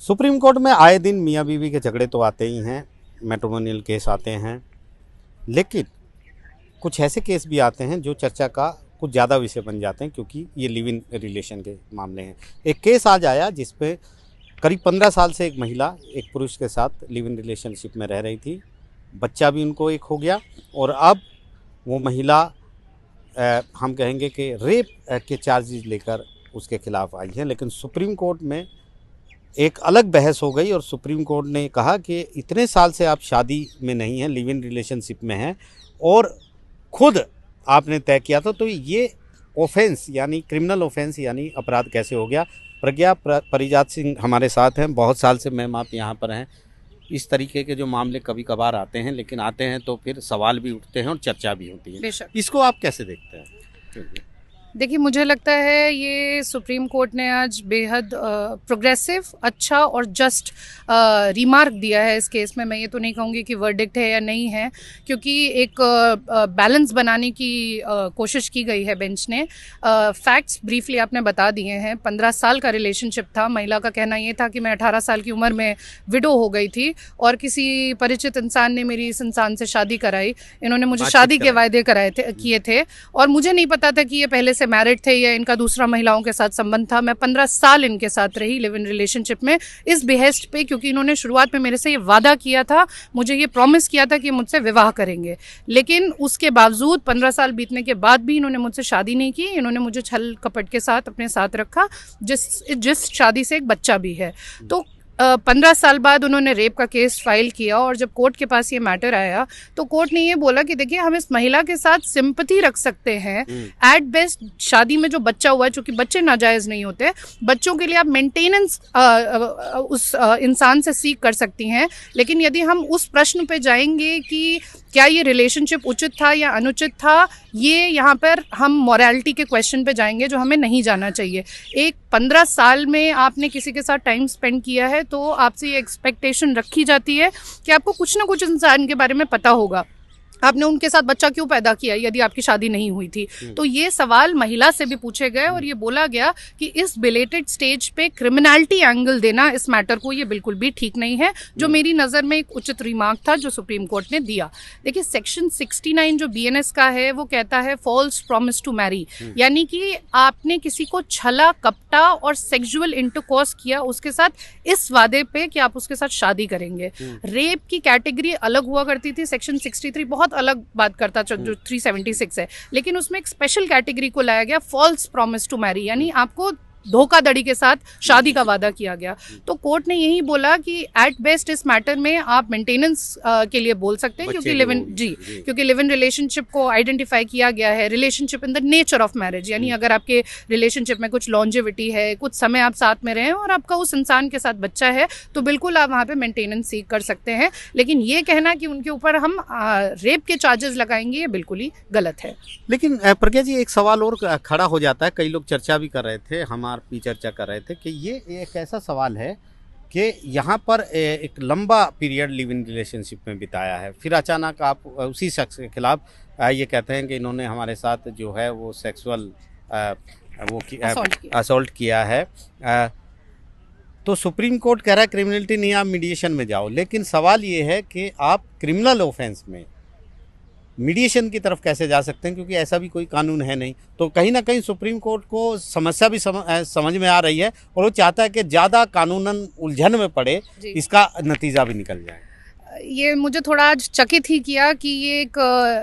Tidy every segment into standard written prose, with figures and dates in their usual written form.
Supreme court में आए दिन मियाँ बीवी के झगड़े तो आते ही हैं, मैट्रिमोनियल केस आते हैं, लेकिन कुछ ऐसे केस भी आते हैं जो चर्चा का कुछ ज़्यादा विषय बन जाते हैं क्योंकि ये लिव इन रिलेशन के मामले हैं। एक केस आज आया जिसपे करीब 15 साल से एक महिला एक पुरुष के साथ लिव इन रिलेशनशिप में रह रही थी, बच्चा भी उनको एक हो गया और अब वो महिला हम कहेंगे कि रेप के चार्जेस लेकर उसके खिलाफ आई है। लेकिन सुप्रीम कोर्ट में एक अलग बहस हो गई और सुप्रीम कोर्ट ने कहा कि इतने साल से आप शादी में नहीं हैं, लिव इन रिलेशनशिप में हैं और खुद आपने तय किया था, तो ये ऑफेंस यानी क्रिमिनल ऑफेंस यानी अपराध कैसे हो गया। प्रज्ञा परिजात सिंह हमारे साथ हैं, बहुत साल से मैम आप यहाँ पर हैं। इस तरीके के जो मामले कभी कभार आते हैं, लेकिन आते हैं तो फिर सवाल भी उठते हैं और चर्चा भी होती है, इसको आप कैसे देखते हैं? देखिए, मुझे लगता है ये सुप्रीम कोर्ट ने आज बेहद प्रोग्रेसिव, अच्छा और जस्ट रिमार्क दिया है इस केस में। मैं ये तो नहीं कहूँगी कि वर्डिक्ट है या नहीं है, क्योंकि एक बैलेंस बनाने की कोशिश की गई है बेंच ने। फैक्ट्स ब्रीफली आपने बता दिए हैं। 15 साल का रिलेशनशिप था। महिला का कहना ये था कि मैं 18 साल की उम्र में विडो हो गई थी और किसी परिचित इंसान ने मेरी इस इंसान से शादी कराई। इन्होंने मुझे शादी के वायदे किए थे और मुझे नहीं पता था कि ये पहले से मैरिड थे या इनका दूसरा महिलाओं के साथ संबंध था। मैं 15 साल इनके साथ रही लिव इन रिलेशनशिप में इस बेहेस्ट पे, क्योंकि इन्होंने शुरुआत में मेरे से ये वादा किया था, मुझे ये प्रॉमिस किया था कि मुझसे विवाह करेंगे। लेकिन उसके बावजूद 15 साल बीतने के बाद भी इन्होंने मुझसे शादी नहीं की। इन्होंने मुझे छल कपट के साथ अपने साथ रखा, जिस शादी से एक बच्चा भी है। तो 15 साल बाद उन्होंने रेप का केस फाइल किया और जब कोर्ट के पास ये मैटर आया तो कोर्ट ने ये बोला कि देखिए, हम इस महिला के साथ सिंपैथी रख सकते हैं। एट बेस्ट शादी में जो बच्चा हुआ है, चूंकि बच्चे नाजायज़ नहीं होते, बच्चों के लिए आप मेंटेनेंस उस इंसान से सीख कर सकती हैं। लेकिन यदि हम उस प्रश्न पे जाएंगे कि क्या ये रिलेशनशिप उचित था या अनुचित था, ये यहाँ पर हम मॉरलिटी के क्वेश्चन पे जाएंगे जो हमें नहीं जाना चाहिए। एक 15 साल में आपने किसी के साथ टाइम स्पेंड किया है तो आपसे ये एक्सपेक्टेशन रखी जाती है कि आपको कुछ ना कुछ इंसान के बारे में पता होगा। आपने उनके साथ बच्चा क्यों पैदा किया यदि आपकी शादी नहीं हुई थी? तो ये सवाल महिला से भी पूछे गए और ये बोला गया कि इस बिलेटेड स्टेज पे क्रिमिनलिटी एंगल देना इस मैटर को ये बिल्कुल भी ठीक नहीं है, जो मेरी नज़र में एक उचित रिमार्क था जो सुप्रीम कोर्ट ने दिया। देखिए, सेक्शन 69 जो BNS का है वो कहता है फॉल्स प्रॉमिस टू मैरी, यानी कि आपने किसी को छला कपटा और सेक्सुअल इंटरकोर्स किया उसके साथ इस वादे पे कि आप उसके साथ शादी करेंगे। रेप की कैटेगरी अलग हुआ करती थी, सेक्शन 63 बहुत अलग बात करता जो 376 है, लेकिन उसमें एक स्पेशल कैटेगरी को लाया गया, फॉल्स प्रॉमिस टू मैरी, यानी आपको धोखाधड़ी के साथ शादी का वादा किया गया। तो कोर्ट ने यही बोला कि एट बेस्ट इस मैटर में आप मेंटेनेंस के लिए बोल सकते हैं, क्योंकि लिव इन रिलेशनशिप को आइडेंटिफाई किया गया है relationship in the nature of marriage, यानी अगर आपके रिलेशनशिप में कुछ लॉन्जेविटी है, कुछ समय आप साथ में रहे और आपका उस इंसान के साथ बच्चा है, तो बिल्कुल आप वहाँ पे मेंटेनेंस सीख कर सकते हैं। लेकिन ये कहना कि उनके ऊपर हम रेप के चार्जेस लगाएंगे, ये बिल्कुल ही गलत है। लेकिन प्रज्ञा जी, एक सवाल और खड़ा हो जाता है, कई लोग चर्चा भी कर रहे थे, हमारे भी चर्चा कर रहे थे कि ये एक ऐसा सवाल है कि यहाँ पर एक लंबा पीरियड लिव इन रिलेशनशिप में बिताया है, फिर अचानक आप उसी शख्स के खिलाफ ये कहते हैं कि इन्होंने हमारे साथ जो है वो सेक्सुअल असॉल्ट किया है। तो सुप्रीम कोर्ट कह रहा है क्रिमिनलिटी नहीं, आप मीडिएशन में जाओ। लेकिन सवाल ये है कि आप क्रिमिनल ऑफेंस में मीडिएशन की तरफ कैसे जा सकते हैं, क्योंकि ऐसा भी कोई कानून है नहीं। तो कहीं ना कहीं सुप्रीम कोर्ट को समस्या भी समझ में आ रही है और वो चाहता है कि ज़्यादा कानूनन उलझन में पड़े, इसका नतीजा भी निकल जाए। ये मुझे थोड़ा आज चकित ही किया कि ये एक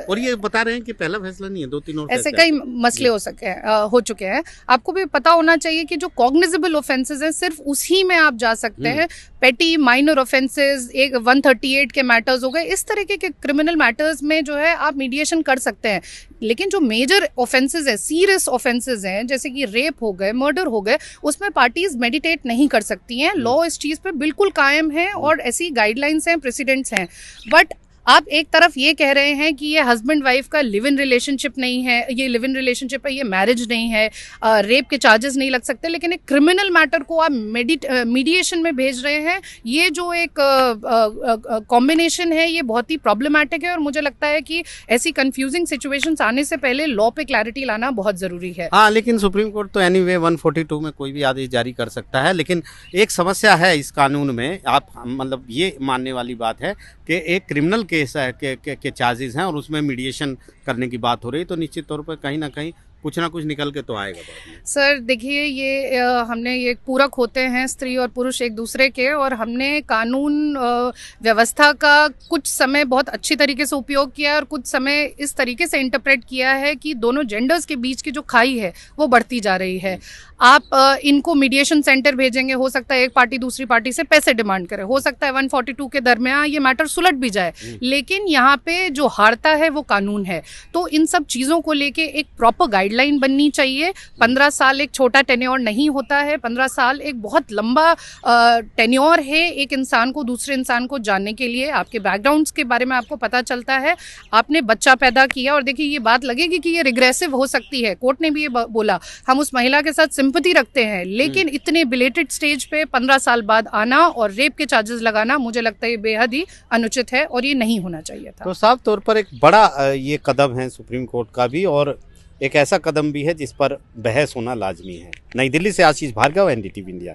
और ये बता रहे हैं कि पहला फैसला नहीं है, 2-3 और ऐसे कई मसले हो चुके हैं। आपको भी पता होना चाहिए कि जो कॉग्निजेबल ऑफेंसेस हैं सिर्फ उसी में आप जा सकते हैं। पेटी माइनर ऑफेंसेस, 138 के मैटर्स हो गए, इस तरीके के क्रिमिनल मैटर्स में जो है आप मीडिएशन कर सकते हैं। लेकिन जो मेजर ऑफेंसेस हैं, सीरियस ऑफेंसेस हैं, जैसे कि रेप हो गए, मर्डर हो गए, उसमें पार्टीज मेडिटेट नहीं कर सकती हैं। लॉ इस चीज़ पे बिल्कुल कायम है और ऐसी गाइडलाइंस हैं, प्रेसिडेंट्स हैं। बट आप एक तरफ ये कह रहे हैं कि ये हस्बैंड वाइफ का लिव इन रिलेशनशिप नहीं है, ये लिव इन रिलेशनशिप है, ये मैरिज नहीं है, रेप के चार्जेस नहीं लग सकते, लेकिन एक क्रिमिनल मैटर को आप मीडिएशन में भेज रहे हैं। ये जो एक कॉम्बिनेशन है ये बहुत ही प्रॉब्लमैटिक है और मुझे लगता है कि ऐसी कंफ्यूजिंग सिचुएशंस आने से पहले लॉ पे क्लैरिटी लाना बहुत ज़रूरी है। हाँ, लेकिन सुप्रीम कोर्ट तो एनीवे 142 में कोई भी आदेश जारी कर सकता है। लेकिन एक समस्या है इस कानून में, आप मतलब ये मानने वाली बात है कि एक क्रिमिनल केस है के चार्जेस हैं और उसमें मीडिएशन करने की बात हो रही है, तो निश्चित तौर पर कहीं ना कहीं कुछ ना कुछ निकल के तो आएगा बाद में। सर देखिए, ये हमने ये पूरक होते हैं स्त्री और पुरुष एक दूसरे के, और हमने कानून व्यवस्था का कुछ समय बहुत अच्छी तरीके से उपयोग किया और कुछ समय इस तरीके से इंटरप्रेट किया है कि दोनों जेंडर्स के बीच की जो खाई है वो बढ़ती जा रही है। आप इनको मीडिएशन सेंटर भेजेंगे, हो सकता है एक पार्टी दूसरी पार्टी से पैसे डिमांड करे, हो सकता है 142 के दरमियान ये मैटर सुलट भी जाए, लेकिन यहाँ पे जो हारता है वो कानून है। तो इन सब चीज़ों को लेके एक प्रॉपर गाइडलाइन बननी चाहिए। 15 साल एक छोटा टेन्योर नहीं होता है, 15 साल एक बहुत लंबा टेन्योर है एक इंसान को दूसरे इंसान को जानने के लिए। आपके बैकग्राउंड्स के बारे में आपको पता चलता है, आपने बच्चा पैदा किया, और देखिए ये बात लगेगी कि ये रिग्रेसिव हो सकती है, कोर्ट ने भी ये बोला, हम उस महिला के साथ सिंपैथी रखते हैं, लेकिन इतने बिलेटेड स्टेज पे 15 साल बाद आना और रेप के चार्जेस लगाना मुझे लगता है ये बेहद ही अनुचित है और ये नहीं होना चाहिए था। तो साफ तौर पर एक बड़ा ये कदम है सुप्रीम कोर्ट का भी, और एक ऐसा कदम भी है जिस पर बहस होना लाजमी है। नई दिल्ली से आशीष भार्गव, एनडीटीवी इंडिया।